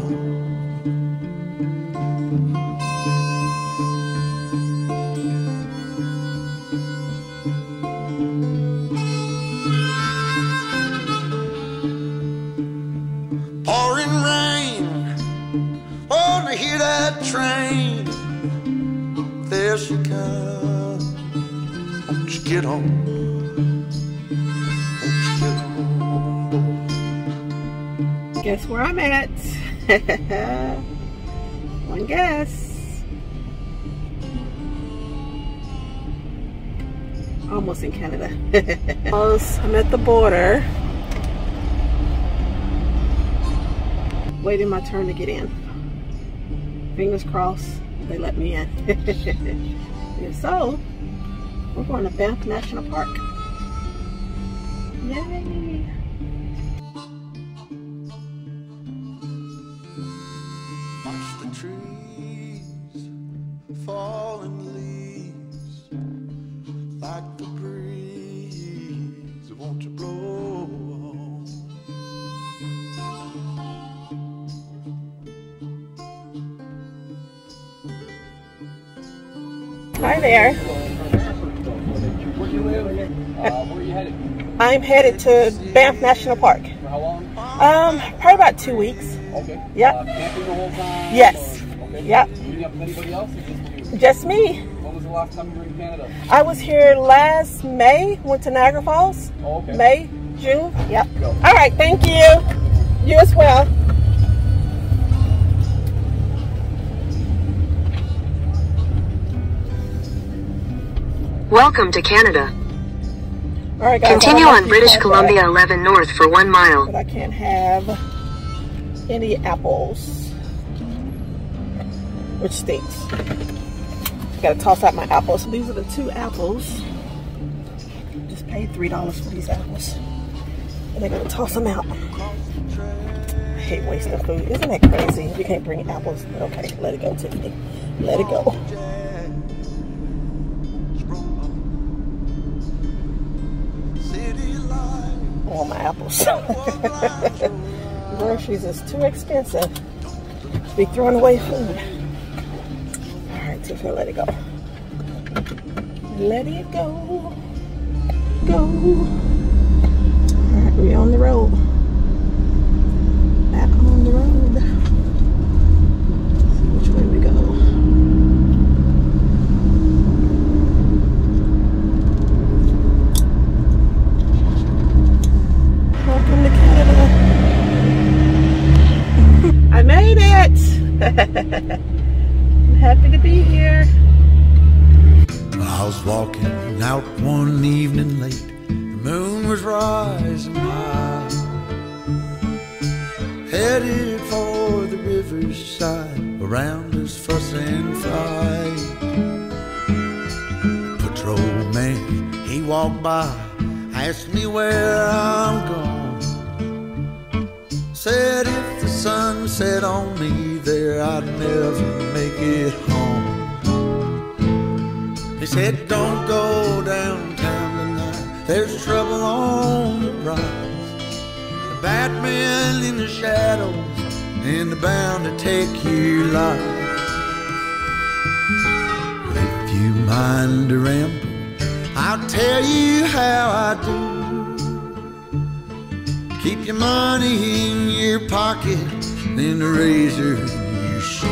Pouring rain, oh, to hear that train. There she comes. Won't you get on? Won't you get on? Guess where I'm at? One guess. Almost in Canada. I'm at the border. Waiting my turn to get in. Fingers crossed they let me in. And so, we're going to Banff National Park. Yay! Watch the trees, falling leaves, like the breeze. Won't you blow? Hi there. Where do you live? Where are you headed? I'm headed to Banff National Park. For how long? Probably about 2 weeks. Okay. Yep. Camping the whole time? Yes. Okay. Yep. Meeting up with anybody else? Or just you? Just me. When was the last time you were in Canada? I was here last May. Went to Niagara Falls. Oh, okay. May, June. Yep. Go. All right. Thank you. You as well. Welcome to Canada. All right, guys. Continue on British Columbia 11 North for 1 mile. But I can't have any apples, which stinks. Gotta toss out my apples. So these are the 2 apples. Just paid $3 for these apples. And they're gonna toss them out. I hate wasting food. Isn't that crazy? You can't bring apples. But okay, let it go, Tiffany. Let it go. I want my apples. Groceries is too expensive to be throwing away food. Alright, Tiffany, let it go. Let it go. Go. Alright, we're on the road. Back on the road. Let's see which way we go. Welcome to Canada. I made it! I'm happy to be here. I was walking out one evening late. The moon was rising high. Headed for the riverside. Around us fuss and fight. Patrolman, he walked by, asked me where I'm going. Said if the sun set on me there, I'd never make it home. He said, don't go downtown tonight, there's trouble on the rise. The Batman in the shadows, and they're bound to take your life. If you mind to ramble, I'll tell you how I do. Keep your money in your pocket, then the razor in your shoe.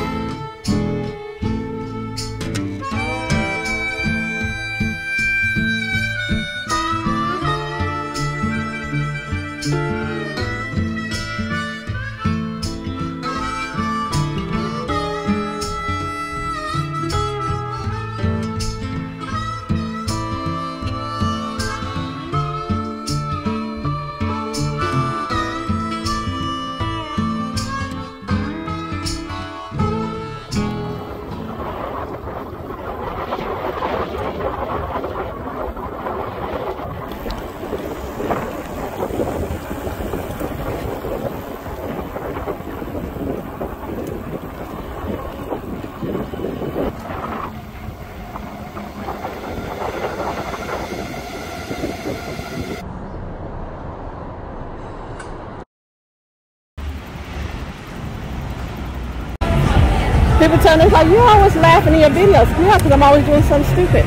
People tell me, like, you always laughing in your videos. Yeah, because I'm always doing something stupid.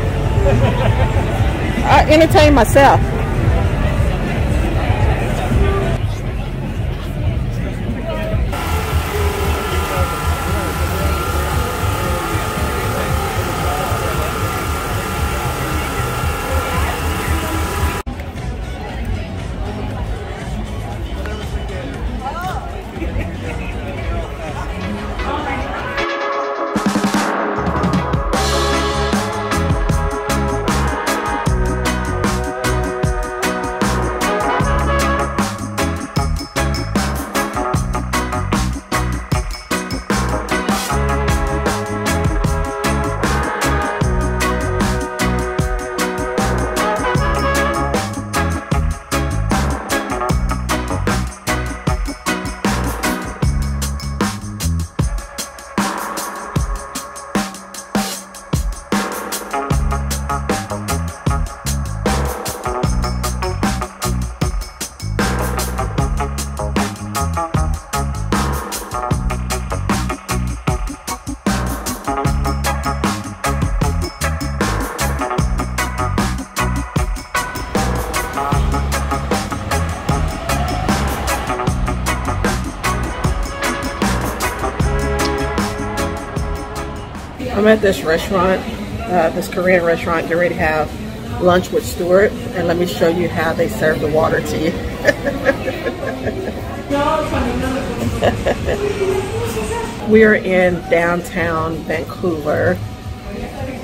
I entertain myself. I'm at this restaurant, this Korean restaurant, getting ready to have lunch with Stuart, and let me show you how they serve the water to you. We are in downtown Vancouver,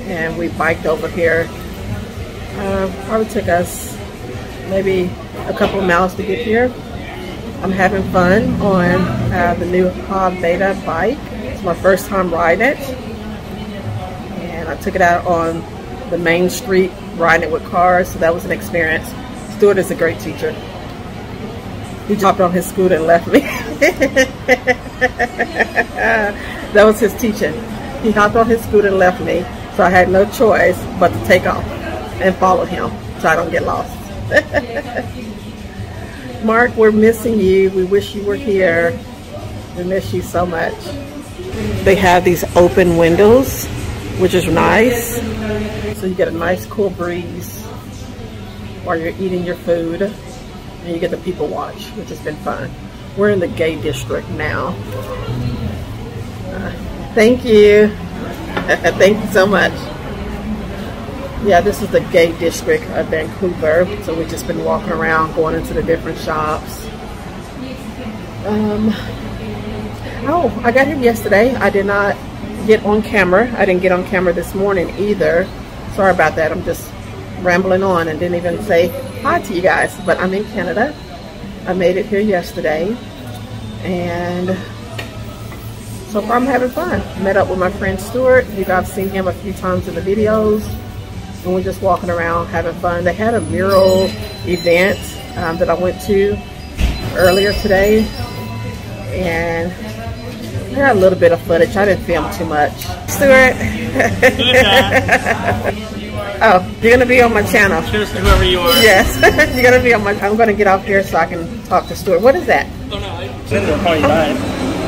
and we biked over here. Probably took us maybe a couple of miles to get here. I'm having fun on the new Hovbeta bike. It's my first time riding it. I took it out on the main street, riding it with cars, so that was an experience. Stuart is a great teacher. He hopped on his scooter and left me. That was his teaching. He hopped on his scooter and left me, so I had no choice but to take off and follow him so I don't get lost. Mark, we're missing you. We wish you were here. We miss you so much. They have these open windows, which is nice, so you get a nice cool breeze while you're eating your food, and you get the people watch, which has been fun. We're in the gay district now. Thank you. Thank you so much. Yeah, this is the gay district of Vancouver, so we've just been walking around, going into the different shops. Oh, I got here yesterday. I did not get on camera. I didn't get on camera this morning either. Sorry about that. I'm just rambling on and didn't even say hi to you guys. But I'm in Canada. I made it here yesterday, and so far I'm having fun. Met up with my friend Stuart. You guys have seen him a few times in the videos, and we're just walking around having fun. They had a mural event that I went to earlier today, and I got a little bit of footage. I didn't film too much. Stuart. Oh, you're gonna be on my channel. Just whoever you are. Yes, you're gonna be on my. I'm gonna get off here so I can talk to Stuart. What is that? Oh no, I said they'll call you back.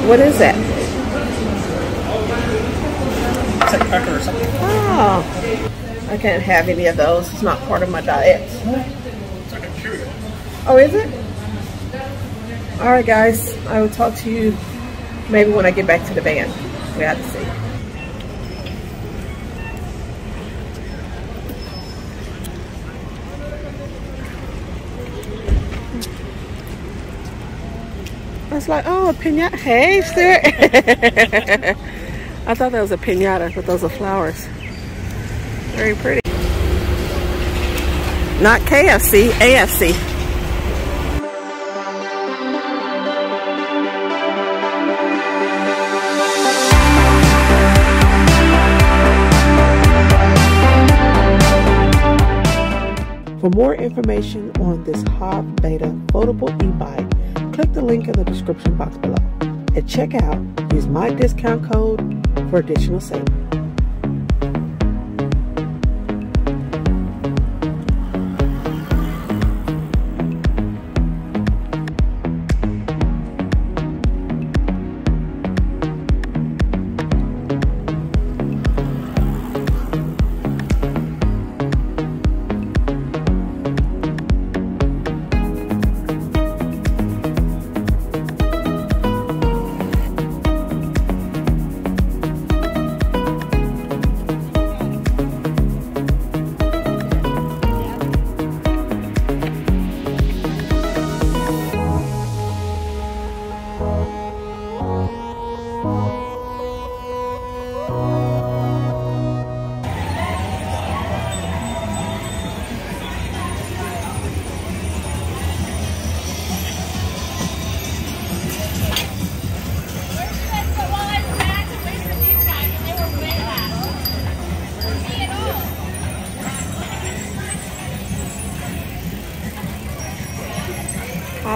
What is that? It's like cracker or something. Oh, I can't have any of those. It's not part of my diet. It's like a Cheerio. Oh, is it? All right, guys. I will talk to you maybe when I get back to the van. We have to see. I was like, oh, a piñata. Hey, Stuart. I thought that was a piñata, but those are flowers. Very pretty. Not KFC, AFC. For more information on this Hovbeta foldable e-bike, click the link in the description box below. At checkout, use my discount code for additional savings.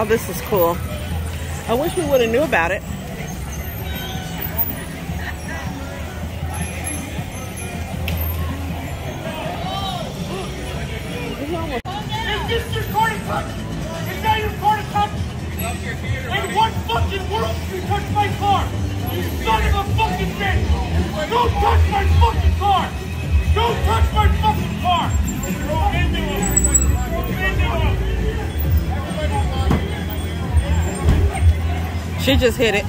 Oh, this is cool. I wish we would have knew about it. Is this your corner touch? Is that your corner touch? In what fucking world did you touch my car? You son of a fucking bitch! Don't touch my fucking car! Don't touch my fucking car! Go into him! Go into him! She just hit it.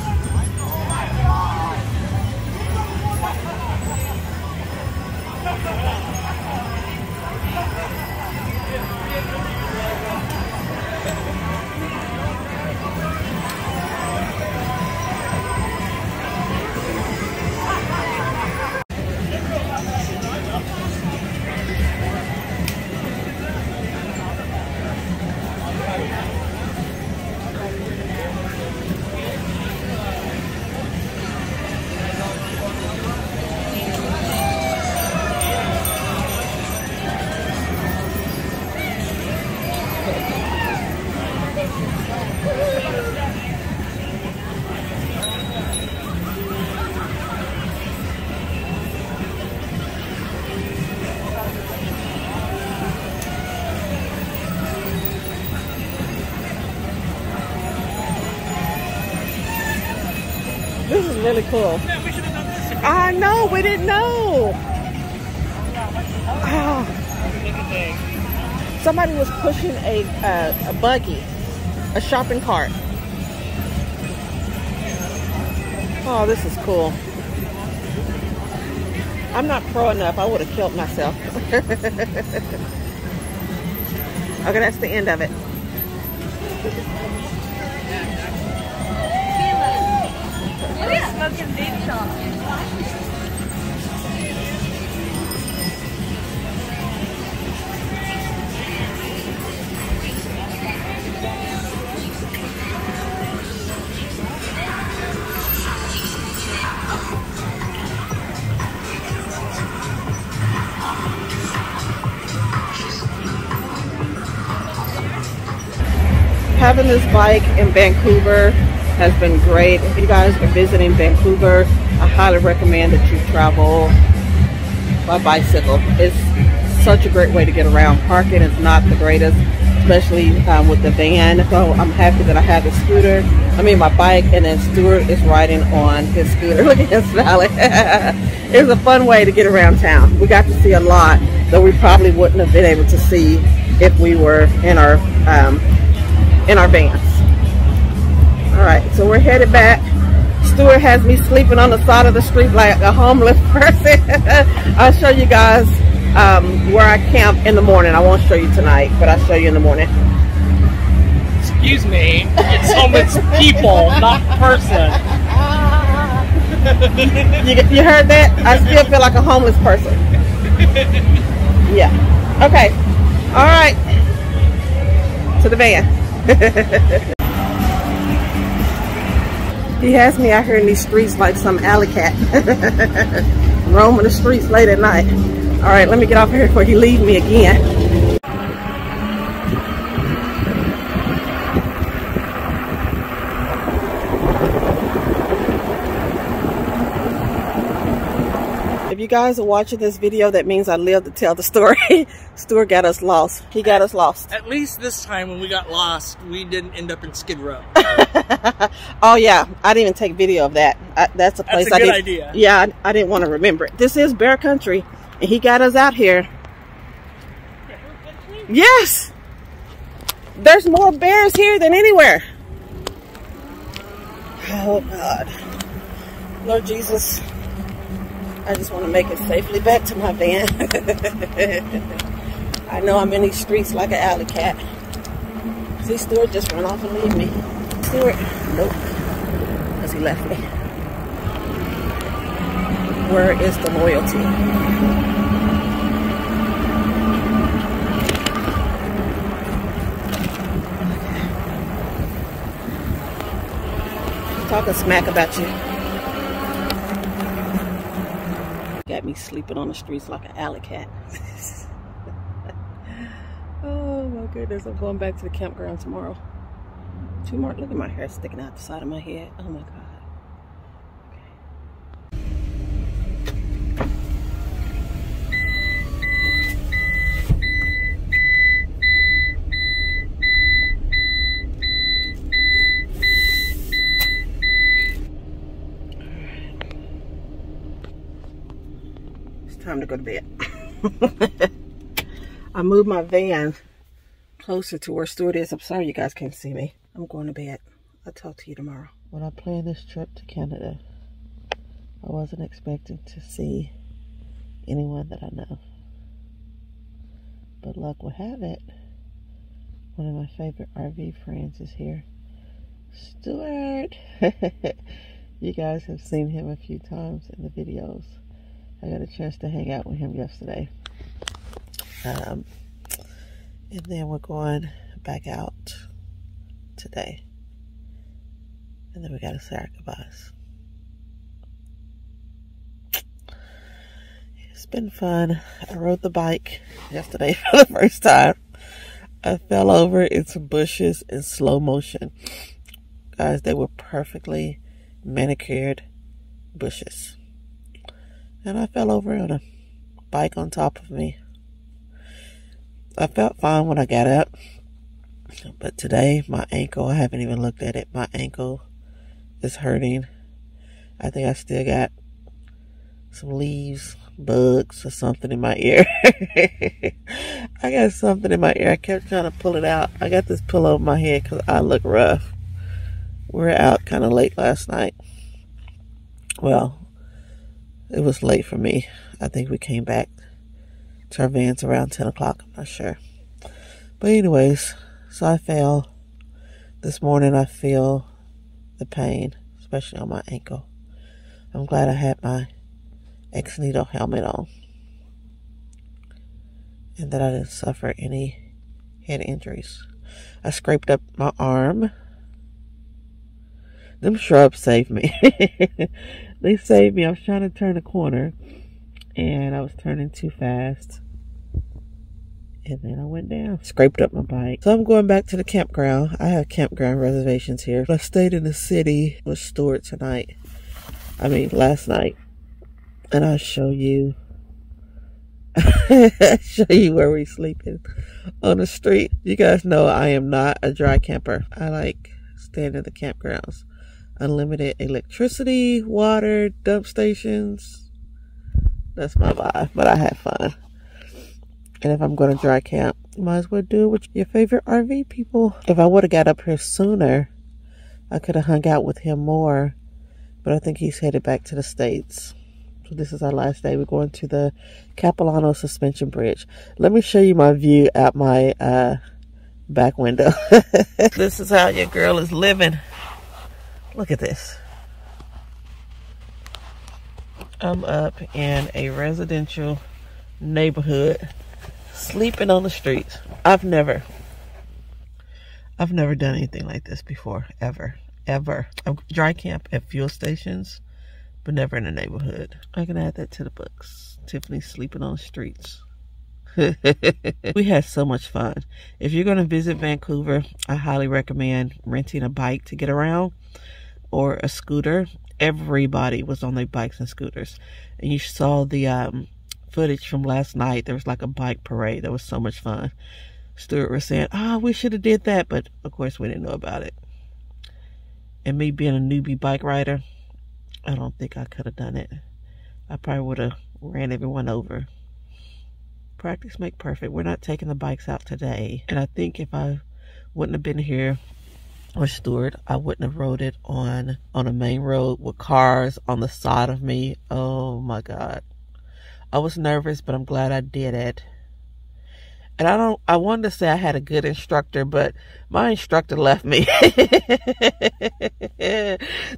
This is really cool. Yeah, we should have done this. I know, we didn't know. Oh. Somebody was pushing a buggy, a shopping cart. Oh, this is cool. I'm not pro enough. I would have killed myself. Okay, that's the end of it. Smoking vape shop. Having this bike in Vancouver has been great. If you guys are visiting Vancouver, I highly recommend that you travel by bicycle. It's such a great way to get around. Parking is not the greatest, especially with the van. So I'm happy that I have the scooter. I mean my bike, and then Stuart is riding on his scooter. Look at his valley. It's a fun way to get around town. We got to see a lot that we probably wouldn't have been able to see if we were in our vans. All right, so we're headed back. Stuart has me sleeping on the side of the street like a homeless person. I'll show you guys where I camp in the morning. I won't show you tonight, but I'll show you in the morning. Excuse me, it's homeless people, not person. You heard that? I still feel like a homeless person. Yeah. Okay. All right. To the van. He has me out here in these streets like some alley cat. Roaming the streets late at night. All right, let me get off here before he leaves me again. If you guys are watching this video, that means I live to tell the story. Stuart got us lost. He got us lost. At least this time when we got lost, we didn't end up in Skid Row. Oh yeah, I didn't even take video of that. That's a place. That's a good idea. Yeah, I didn't want to remember it. This is bear country, and he got us out here. Bear country? Yes, there's more bears here than anywhere. Oh God, Lord Jesus, I just want to make it safely back to my van. I know I'm in these streets like an alley cat. See, Stuart just ran off and leave me. Stuart, nope, because he left me. Where is the loyalty? Talking smack about you. Got me sleeping on the streets like an alley cat. Oh my goodness, I'm going back to the campground tomorrow. 2 more. Look at my hair sticking out the side of my head. Oh my God. Time to go to bed. I moved my van closer to where Stuart is. I'm sorry you guys can't see me. I'm going to bed. I'll talk to you tomorrow. When I planned this trip to Canada, I wasn't expecting to see anyone that I know. But luck would have it, one of my favorite RV friends is here. Stuart! You guys have seen him a few times in the videos. I got a chance to hang out with him yesterday. And then we're going back out today. And then we got to say our goodbyes. It's been fun. I rode the bike yesterday for the first time. I fell over in some bushes in slow motion. Guys, they were perfectly manicured bushes. And I fell over on a bike on top of me. I felt fine when I got up. But today, my ankle, I haven't even looked at it. My ankle is hurting. I think I still got some leaves, bugs, or something in my ear. I got something in my ear. I kept trying to pull it out. I got this pillow over my head because I look rough. We were out kind of late last night. Well, it was late for me. I think we came back to our vans around 10 o'clock. I'm not sure. But anyways, so I fell. This morning I feel the pain, especially on my ankle. I'm glad I had my ex-needle helmet on. And that I didn't suffer any head injuries. I scraped up my arm. Them shrubs saved me. They saved me. I was trying to turn a corner and I was turning too fast. And then I went down. Scraped up my bike. So I'm going back to the campground. I have campground reservations here. I stayed in the city with Stuart tonight. Last night. And I'll show you. Show you where we're sleeping on the street. You guys know I am not a dry camper. I like staying in the campgrounds. Unlimited electricity, water, dump stations. That's my vibe. But I have fun. And if I'm going to dry camp, you might as well do it with your favorite RV people. If I would have got up here sooner, I could have hung out with him more. But I think he's headed back to the States. So this is our last day. We're going to the Capilano Suspension Bridge. Let me show you my view out my back window. This is how your girl is living. Look at this. I'm up in a residential neighborhood, sleeping on the streets. I've never done anything like this before, ever. I've dry camp at fuel stations, but never in a neighborhood. I can add that to the books. Tiffany sleeping on the streets. We had so much fun. If you're going to visit Vancouver, I highly recommend renting a bike to get around or a scooter. Everybody was on their bikes and scooters. And you saw the footage from last night. There was like a bike parade. That was so much fun. Stuart was saying, we should have did that. But of course we didn't know about it. And me being a newbie bike rider, I don't think I could have done it. I probably would have ran everyone over. Practice make perfect. We're not taking the bikes out today. And I think if I wouldn't have been here with Stuart, I wouldn't have rode it on a main road with cars on the side of me. Oh my God. I was nervous, but I'm glad I did it. And I wanted to say I had a good instructor, but my instructor left me.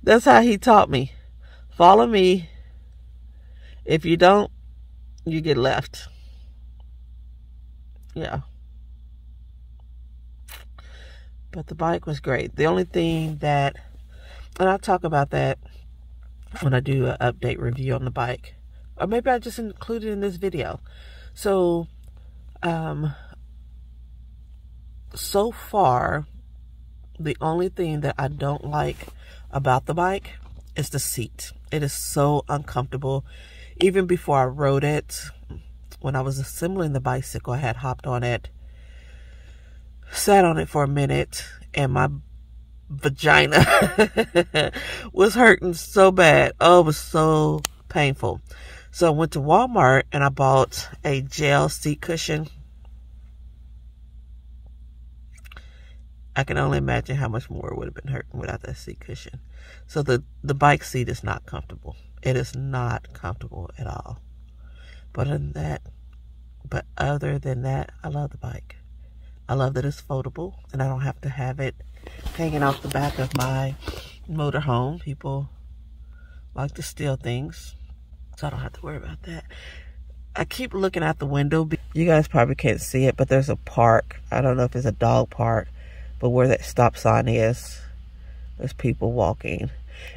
That's how he taught me. Follow me. If you don't, you get left. Yeah. But the bike was great. The only thing that, and I'll talk about that when I do an update review on the bike. Or maybe I just include it in this video. So, so far, The only thing that I don't like about the bike is the seat. It is so uncomfortable. Even before I rode it, when I was assembling the bicycle, I had hopped on it, sat on it for a minute, and my vagina was hurting so bad. Oh, it was so painful. So I went to Walmart and I bought a gel seat cushion. I can only imagine how much more it would have been hurting without that seat cushion. So the bike seat is not comfortable. It is not comfortable at all. But other than that, I love the bike. I love that it's foldable and I don't have to have it hanging off the back of my motorhome. People like to steal things, so I don't have to worry about that. I keep looking out the window. You guys probably can't see it, but there's a park. I don't know if it's a dog park, but where that stop sign is, there's people walking.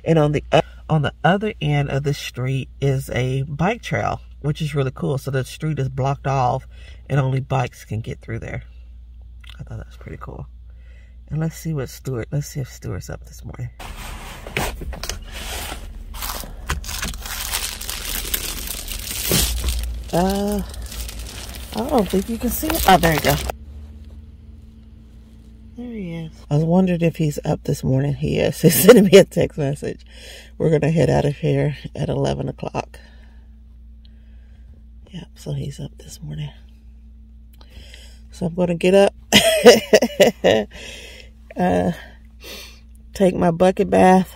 And on the other end of the street is a bike trail, which is really cool. So the street is blocked off and only bikes can get through there. I thought that was pretty cool. And let's see if Stuart's up this morning. I don't think you can see it. Oh, there you go. There he is. I was wondering if he's up this morning. He is. He's sending me a text message. We're going to head out of here at 11 o'clock. Yep, so he's up this morning. So I'm going to get up, take my bucket bath,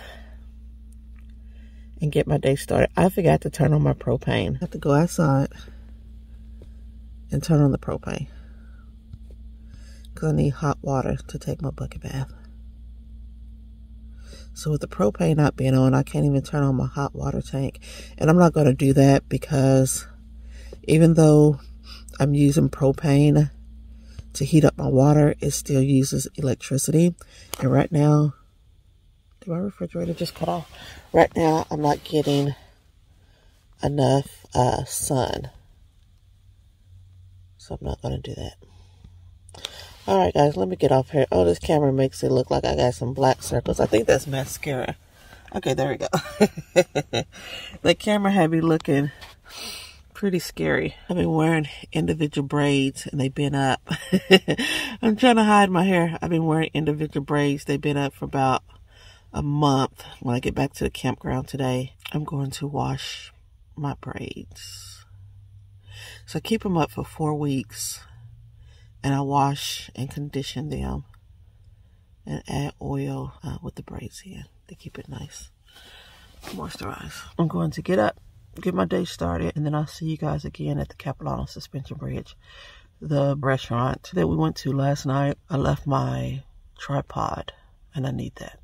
and get my day started. I forgot to turn on my propane. I have to go outside and turn on the propane because I need hot water to take my bucket bath. So with the propane not being on, I can't even turn on my hot water tank. And I'm not going to do that because even though I'm using propane to heat up my water, it still uses electricity. And right now, did my refrigerator just cut off? Right now, I'm not getting enough sun. So I'm not going to do that. Alright guys, let me get off here. Oh, this camera makes it look like I got some black circles. I think that's mascara. Okay, there we go. The camera had me looking pretty scary. I've been wearing individual braids and they've been up. I'm trying to hide my hair. I've been wearing individual braids. They've been up for about a month. When I get back to the campground today, I'm going to wash my braids. So I keep them up for 4 weeks and I wash and condition them and add oil with the braids in to keep it nice, moisturized. I'm going to get up, get my day started, and then I'll see you guys again at the Capilano Suspension Bridge, the restaurant that we went to last night. I left my tripod and I need that,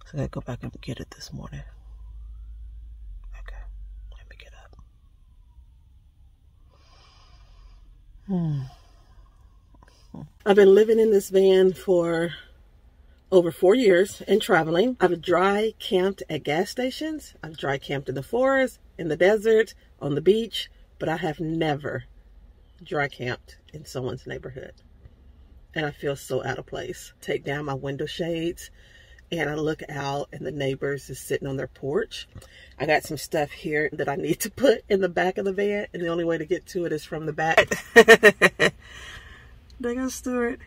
so I gotta go back and get it this morning. Okay, let me get up. I've been living in this van for over 4 years and traveling. I've dry camped at gas stations. I've dry camped in the forest, in the desert, on the beach, but I have never dry camped in someone's neighborhood. And I feel so out of place. Take down my window shades and I look out and the neighbors is sitting on their porch. I got some stuff here that I need to put in the back of the van, and the only way to get to it is from the back. There goes Stuart.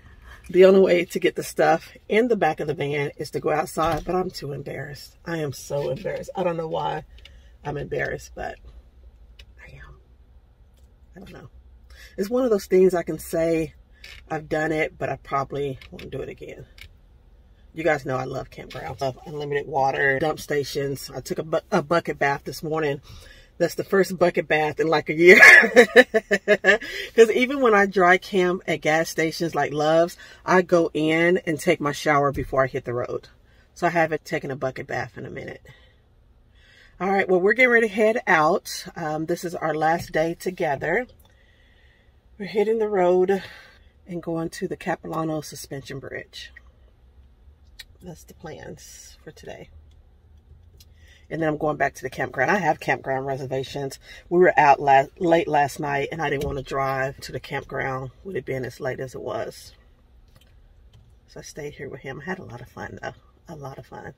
The only way to get the stuff in the back of the van is to go outside, but I'm too embarrassed. I am so embarrassed. I don't know why I'm embarrassed, but I am. I don't know. It's one of those things I can say I've done it, but I probably won't do it again. You guys know I love campgrounds. I love unlimited water, dump stations. I took a bucket bath this morning. That's the first bucket bath in like a year. Because even when I dry camp at gas stations like Love's, I go in and take my shower before I hit the road. So I haven't taken a bucket bath in a minute. All right, well, we're getting ready to head out. This is our last day together. We're hitting the road and going to the Capilano Suspension Bridge. That's the plans for today. And then I'm going back to the campground. I have campground reservations. We were out late last night, and I didn't want to drive to the campground with it being as late as it was. So I stayed here with him. I had a lot of fun though, a lot of fun.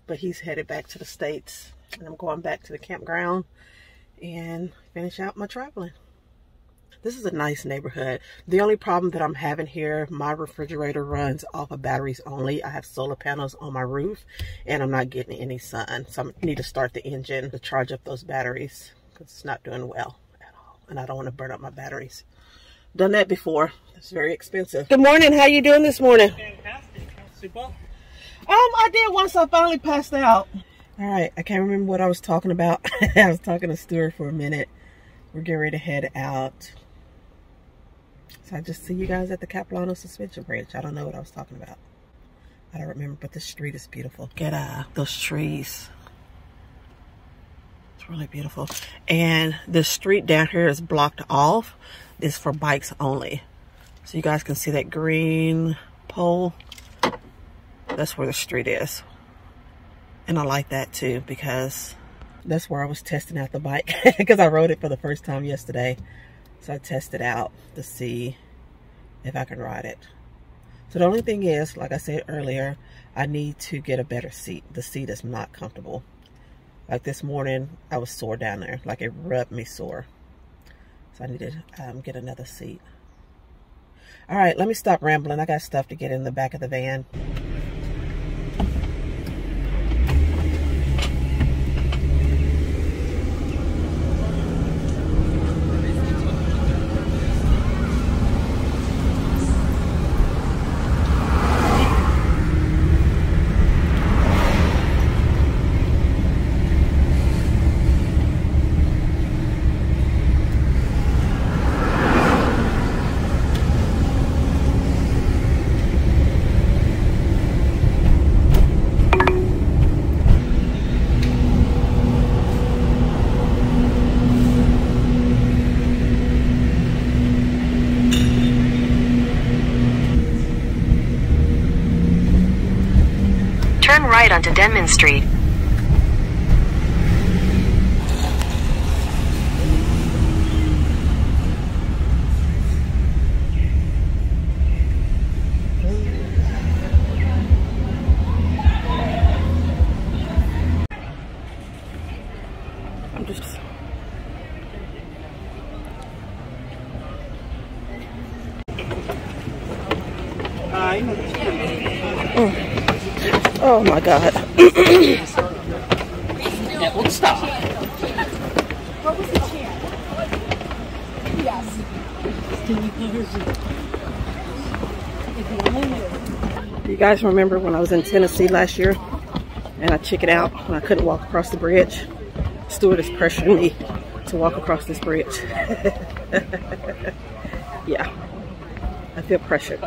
But he's headed back to the States, and I'm going back to the campground and finish out my traveling. This is a nice neighborhood. The only problem that I'm having here, my refrigerator runs off of batteries only. I have solar panels on my roof and I'm not getting any sun. So I need to start the engine to charge up those batteries because it's not doing well at all. And I don't want to burn up my batteries. Done that before. It's very expensive. Good morning. How you doing this morning? Fantastic. Super. I did once I finally passed out. All right. I can't remember what I was talking about. I was talking to Stuart for a minute. We're getting ready to head out. So I just see you guys at the Capilano Suspension Bridge. I don't know what I was talking about. I don't remember, but the street is beautiful. Get those trees. It's really beautiful. And the street down here is blocked off. It's for bikes only. So you guys can see that green pole. That's where the street is. And I like that too because that's where I was testing out the bike because I rode it for the first time yesterday. So I tested out to see if I can ride it. So the only thing is, like I said earlier, I need to get a better seat. The seat is not comfortable. Like this morning, I was sore down there. Like it rubbed me sore. So I need to get another seat. All right, let me stop rambling. I got stuff to get in the back of the van. Turn right onto Denman Street. Oh my God. Stop. What was the chant? Yes. You guys remember when I was in Tennessee last year and I chickened out when I couldn't walk across the bridge? Stuart is pressuring me to walk across this bridge. Yeah, I feel pressured.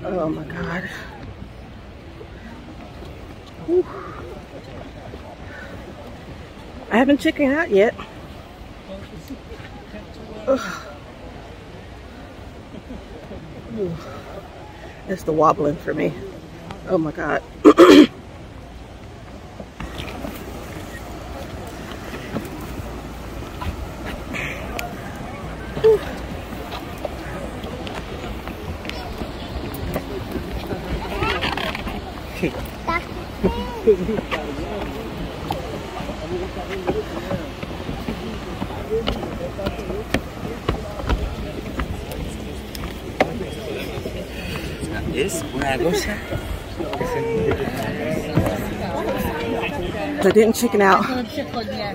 Oh my God. Whew. I haven't chickened out yet. Ugh. It's the wobbling for me. Oh my God. I didn't chicken out.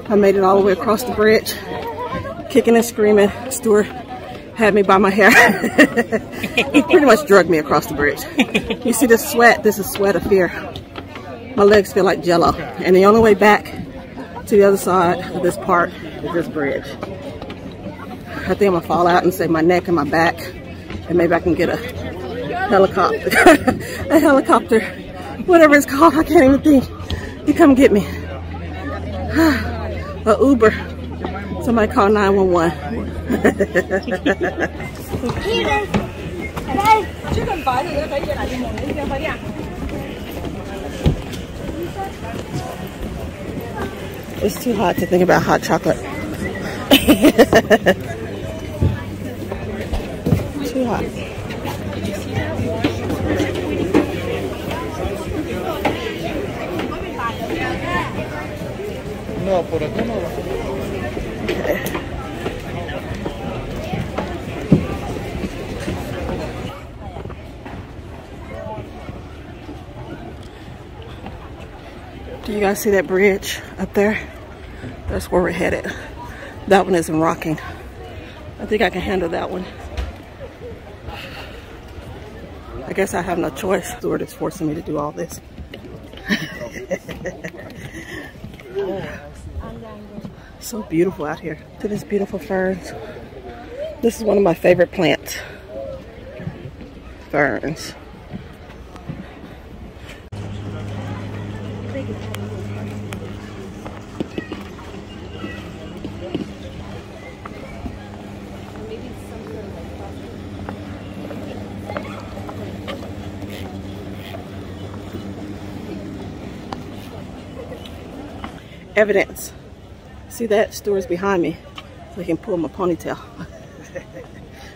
I made it all the way across the bridge, kicking and screaming. Stuart had me by my hair. He pretty much drugged me across the bridge. You see this sweat? This is sweat of fear. My legs feel like jello. And the only way back to the other side of this park is this bridge. I think I'm gonna fall out and save my neck and my back, and maybe I can get a helicopter, a helicopter, whatever it's called. I can't even think. You come get me. A Uber. Somebody call 911. It's too hot to think about hot chocolate. Too hot. No, por acá no. Do you guys see that bridge up there? That's where we're headed. That one isn't rocking. I think I can handle that one. I guess I have no choice. The Lord is forcing me to do all this. So beautiful out here. To this beautiful ferns. This is one of my favorite plants. Ferns. Evidence. See that? Stuart's behind me, so he can pull my ponytail.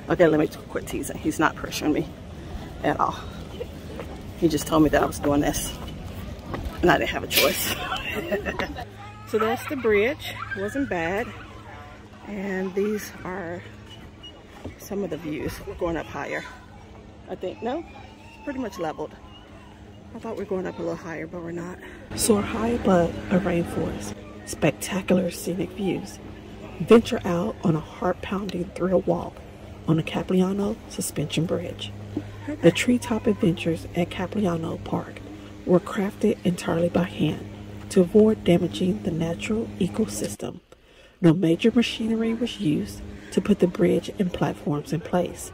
Okay, let me quit teasing. He's not pressuring me at all. He just told me that I was doing this, and I didn't have a choice. So that's the bridge. It wasn't bad. And these are some of the views. We're going up higher. I think, no, it's pretty much leveled. I thought we were going up a little higher, but we're not. Soar high above a rainforest. Spectacular scenic views. Venture out on a heart-pounding thrill walk on the Capigliano Suspension Bridge. The treetop adventures at Capigliano Park were crafted entirely by hand to avoid damaging the natural ecosystem. No major machinery was used to put the bridge and platforms in place.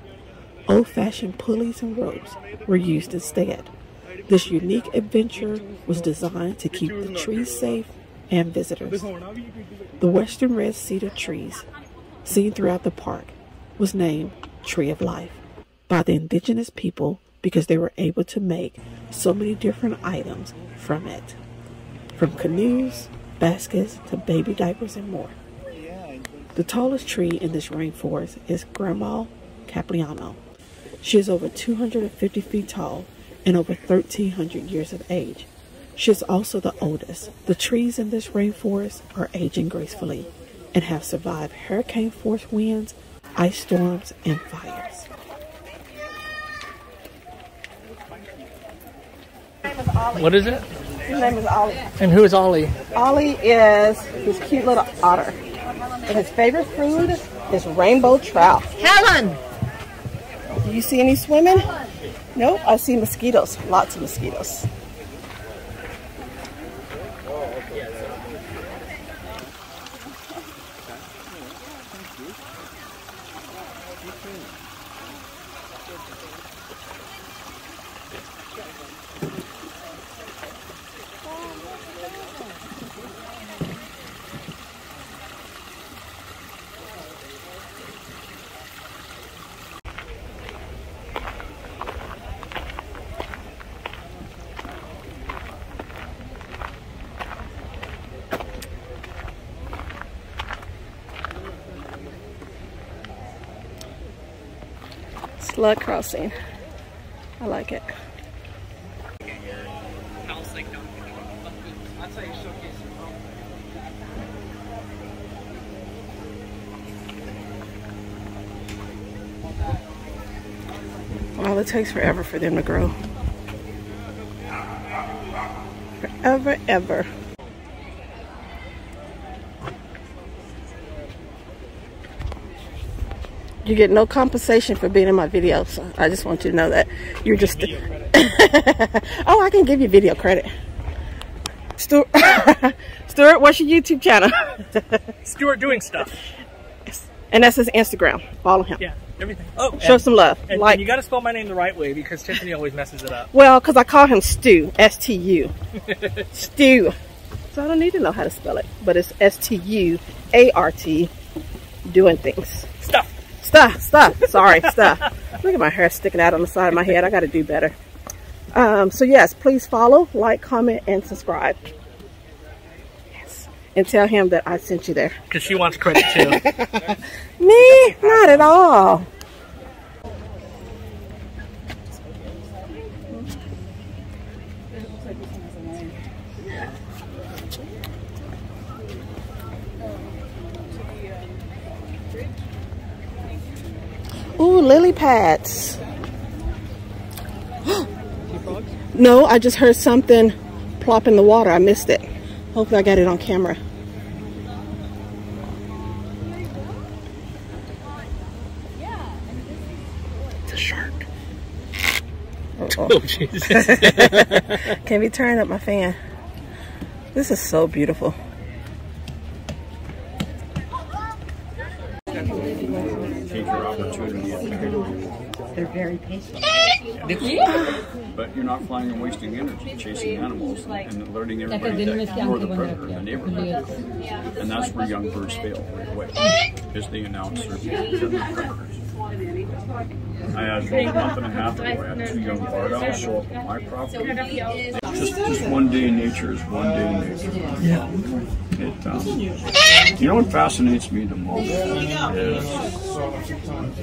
Old-fashioned pulleys and ropes were used instead. This unique adventure was designed to keep the trees safe and visitors. The western red cedar trees, seen throughout the park, was named Tree of Life by the indigenous people because they were able to make so many different items from it, from canoes, baskets, to baby diapers and more. The tallest tree in this rainforest is Grandma Capigliano. She is over 250 feet tall and over 1,300 years of age. She is also the oldest. The trees in this rainforest are aging gracefully and have survived hurricane-force winds, ice storms, and fires. What is it? His name is Ollie. And who is Ollie? Ollie is his cute little otter. And his favorite food is rainbow trout. Helen! Do you see any swimming? Nope, I see mosquitoes. Lots of mosquitoes. Slug crossing. I like it. Well, it takes forever for them to grow. Forever, ever. You get no compensation for being in my videos. I just want you to know that. You're just... Oh, I can give you video credit. Stuart, what's your YouTube channel? Stuart doing stuff. And that's his Instagram. Follow him. Yeah, everything. Oh, show some love. And, like, and you got to spell my name the right way because Tiffany always messes it up. Well, because I call him Stu. S-T-U. Stu. So I don't need to know how to spell it. But it's S-T-U-A-R-T. Doing things. Stuff. Sorry, stuff. Look at my hair sticking out on the side of my head. I got to do better. So yes, please follow, like, comment, and subscribe. Yes. And tell him that I sent you there. Because she wants credit too. Me? Not at all. Ooh, lily pads. No, I just heard something plop in the water. I missed it. Hopefully I got it on camera. It's a shark. Oh, Jesus. Can we turn up my fan? This is so beautiful. Take your opportunity. They're very patient. But you're not flying and wasting energy chasing animals and alerting everybody that you're the predator in the neighborhood. And that's where young birds fail right away, is they announce they're predators. I had a month and a half ago, I had 2 young barred owls show up on my property. Just one day in nature is one day in nature. Yeah. You know what fascinates me the most is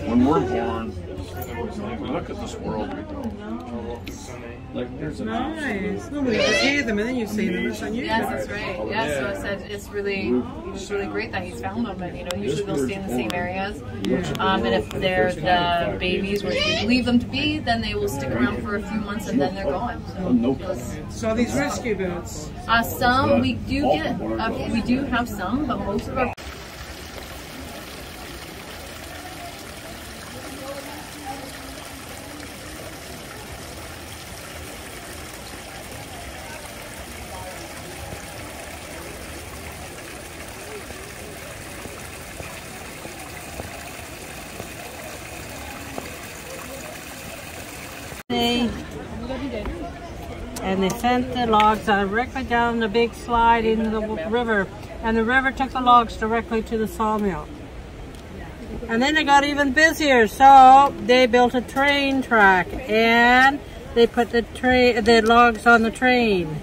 when we're born, we look at this world, we go, like there's a nice. Nobody can see them, and then you see them. It's unusual. Yes, that's right. Yeah, so I said it's really great that he's found them, and usually they'll stay in the same areas. And if they're the babies, which we believe them to be, then they will stick around for a few months and then they're gone. So these rescue boats. Some we do get. We do have some, but most of our. And they sent the logs directly down the big slide into the river, and the river took the logs directly to the sawmill. And then they got even busier, so they built a train track, and they put the logs on the train,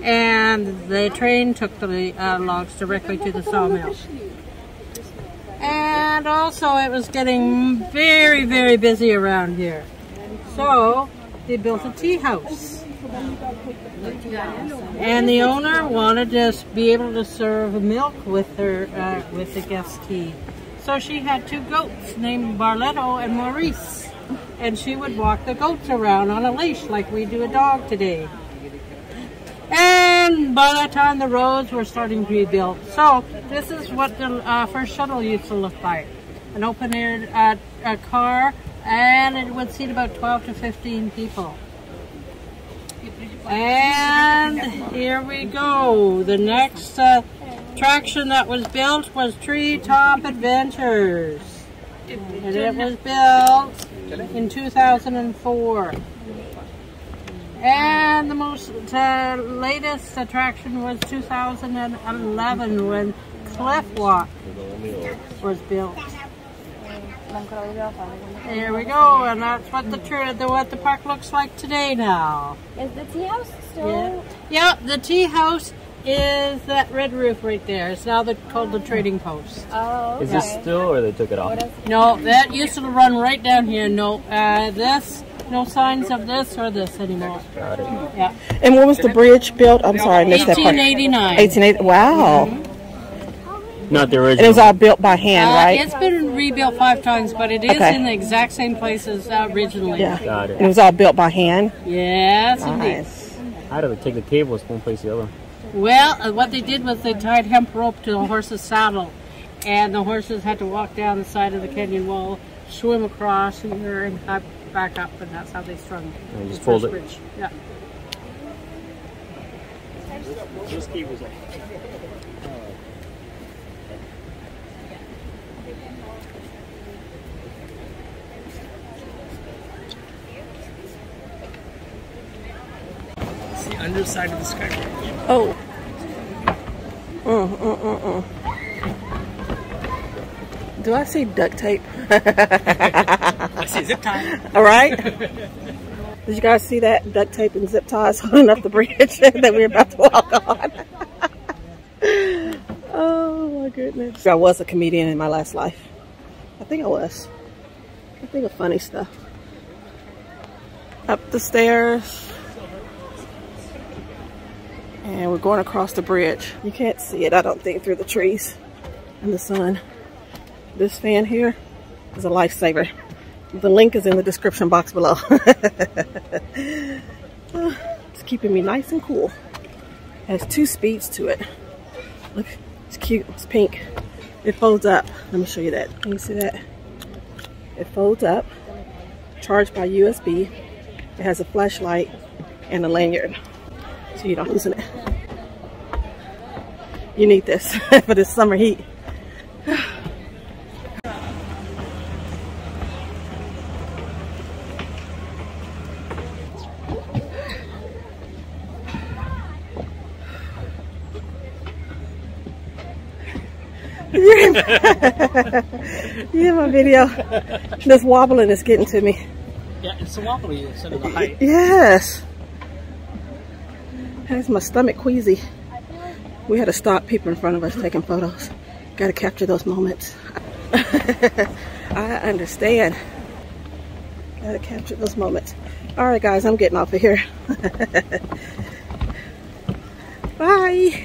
and the train took the logs directly to the sawmill. And also it was getting very, very busy around here, so they built a tea house. And the owner wanted to be able to serve milk with her with the guest tea. So she had 2 goats named Barletto and Maurice. And she would walk the goats around on a leash like we do a dog today. And by that time the roads were starting to be built. So this is what the first shuttle used to look like. An open-air car, and it would seat about 12 to 15 people. And here we go. The next attraction that was built was Treetop Adventures. And it was built in 2004. And the most latest attraction was 2011 when Cliff Walk was built. There we go, and that's what the park looks like today now. Is the tea house still? Yeah, the tea house is that red roof right there. It's now called the trading post. Oh, okay. Is this still, or they took it off? No, that used to run right down here. No, no signs of this or this anymore. Got it. Yeah. And when was the bridge built? I'm sorry, I missed that part. 1889. 1880. Wow. Mm-hmm. Not the original. And it was all built by hand, right? It's been rebuilt 5 times, but it is in the exact same place as originally. Yeah. Got it. And it was all built by hand? Yes, indeed. Nice. How do they take the cables from one place to the other? Well, what they did was they tied hemp rope to the horse's saddle, and the horses had to walk down the side of the canyon wall, swim across here, and back up, and that's how they strung And the just fold first it. bridge. Yeah. This key was like. It's the underside of the skybridge. Oh. Do I see duct tape? I see zip tie. All right. Did you guys see that? Duct tape and zip ties holding up the bridge that we're about to walk on. Oh my goodness. I was a comedian in my last life. I think I was. I think of funny stuff. Up the stairs. And we're going across the bridge. You can't see it, I don't think, through the trees and the sun. This fan here is a lifesaver. The link is in the description box below. It's keeping me nice and cool. It has 2 speeds to it. Look, it's cute. It's pink. It folds up. Let me show you that. Can you see that? It folds up. Charged by USB. It has a flashlight and a lanyard, so you don't loosen it. You need this for this summer heat. Yeah, my video. This wobbling is getting to me. Yeah, it's so wobbly instead of the height. Yes. Has my stomach queasy. We had to stop people in front of us taking photos. Got to capture those moments. I understand. Got to capture those moments. All right, guys, I'm getting off of here. Bye.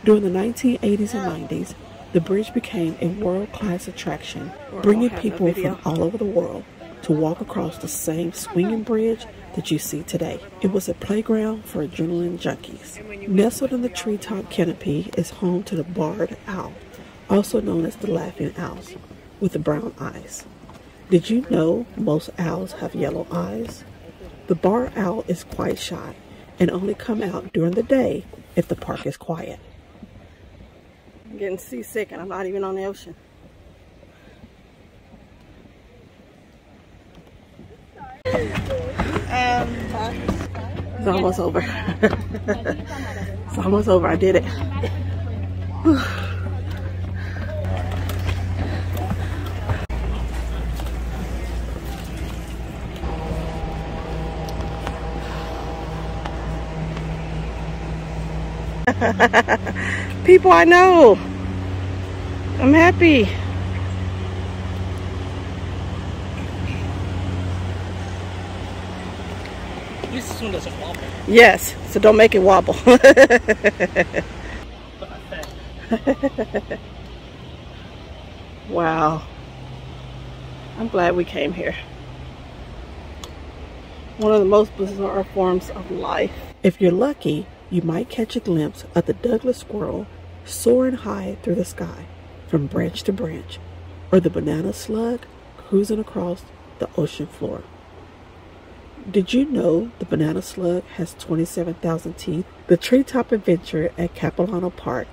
During the 1980s and 90s, the bridge became a world-class attraction, bringing people from all over the world to walk across the same swinging bridge that you see today. It was a playground for adrenaline junkies. Nestled in the treetop canopy is home to the barred owl, also known as the laughing owls, with the brown eyes. Did you know most owls have yellow eyes? The barred owl is quite shy and only come out during the day if the park is quiet. I'm getting seasick and I'm not even on the ocean. It's almost over. It's almost over. I did it. People I know. I'm happy. At least this one doesn't wobble. Yes, so don't make it wobble. Wow. I'm glad we came here. One of the most bizarre forms of life. If you're lucky, you might catch a glimpse of the Douglas squirrel soaring high through the sky from branch to branch, or the banana slug cruising across the ocean floor. Did you know the banana slug has 27,000 teeth? The treetop adventure at Capilano Park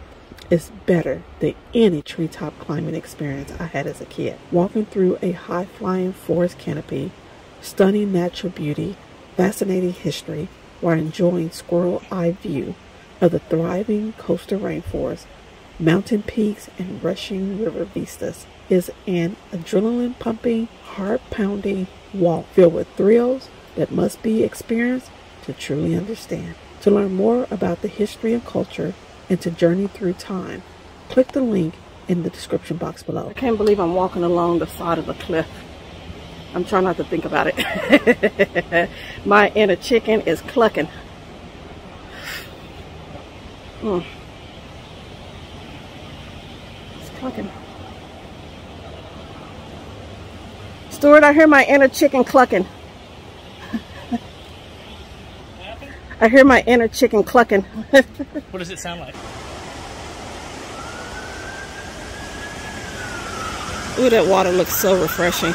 is better than any treetop climbing experience I had as a kid. Walking through a high-flying forest canopy, stunning natural beauty, fascinating history, while enjoying squirrel-eye view of the thriving coastal rainforest, mountain peaks, and rushing river vistas is an adrenaline-pumping, heart-pounding walk filled with thrills that must be experienced to truly understand. To learn more about the history and culture and to journey through time, click the link in the description box below. I can't believe I'm walking along the side of a cliff. I'm trying not to think about it. My inner chicken is clucking. It's clucking. Stuart, I hear my inner chicken clucking. I hear my inner chicken clucking. What does it sound like? Ooh, that water looks so refreshing.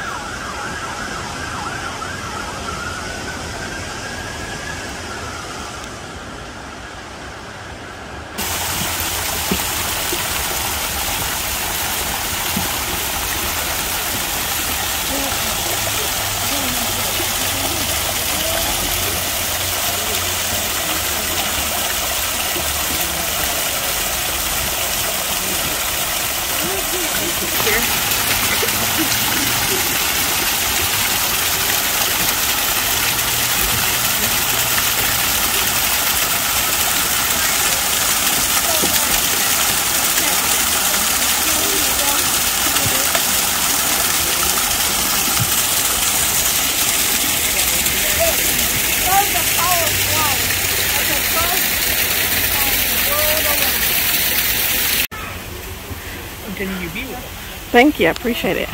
Continue you be with it. Thank you, I appreciate it.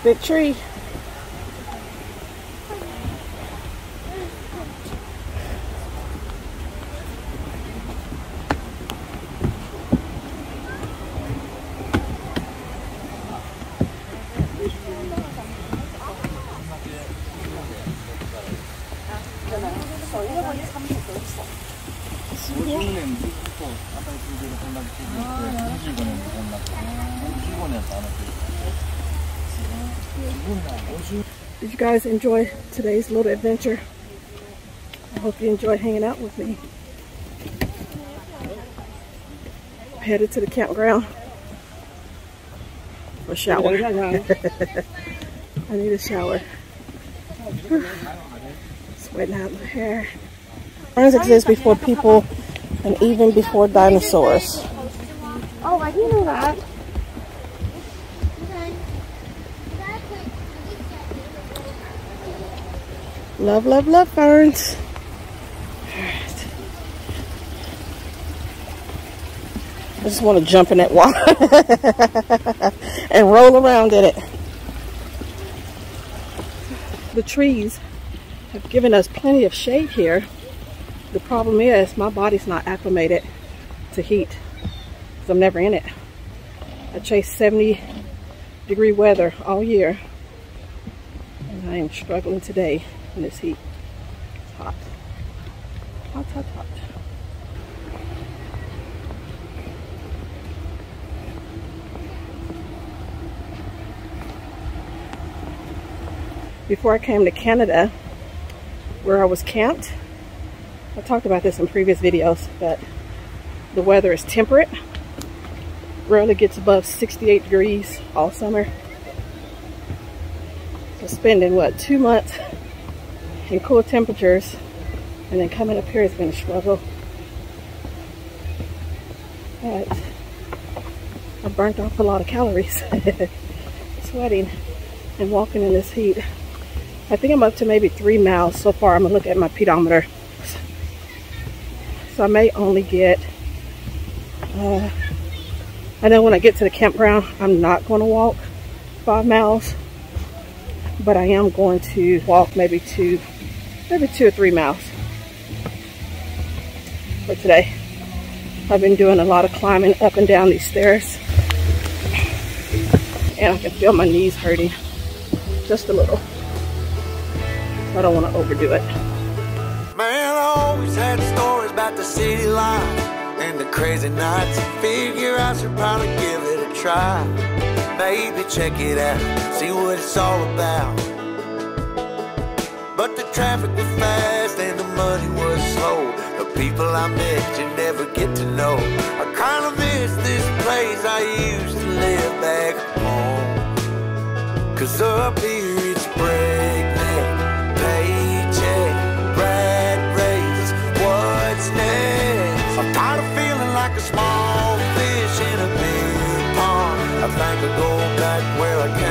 big tree. Did you guys enjoy today's little adventure? I hope you enjoyed hanging out with me. I'm headed to the campground for a shower. I need a shower. Sweating out my hair. Ferns exist before people and even before dinosaurs. Oh, I didn't know that. Love, love, love ferns. I just want to jump in that water and roll around in it. The trees have given us plenty of shade here. The problem is my body's not acclimated to heat because I'm never in it. I chase 70-degree weather all year, and I am struggling today in this heat. It's hot. Hot, hot, hot. Before I came to Canada, where I was camped, I talked about this in previous videos, but the weather is temperate. Rarely gets above 68 degrees all summer. So spending, what, 2 months in cool temperatures and then coming up here has been a struggle. But I burnt off a lot of calories sweating and walking in this heat. I think I'm up to maybe 3 miles so far. I'm gonna look at my pedometer. So I may only get, I know when I get to the campground, I'm not gonna walk 5 miles, but I am going to walk maybe 2 or 3 miles. But today, I've been doing a lot of climbing up and down these stairs, and I can feel my knees hurting just a little. I don't want to overdo it. Man, I always had stories about the city life and the crazy nights. Figure I should probably give it a try. Maybe check it out, see what it's all about. But the traffic was fast and the money was slow. The people I met you never get to know. I kinda miss this place I used to live back home. Cause up here it's breakneck. I'm tired of feeling like a small fish in a big pond. I think I'll go back where I came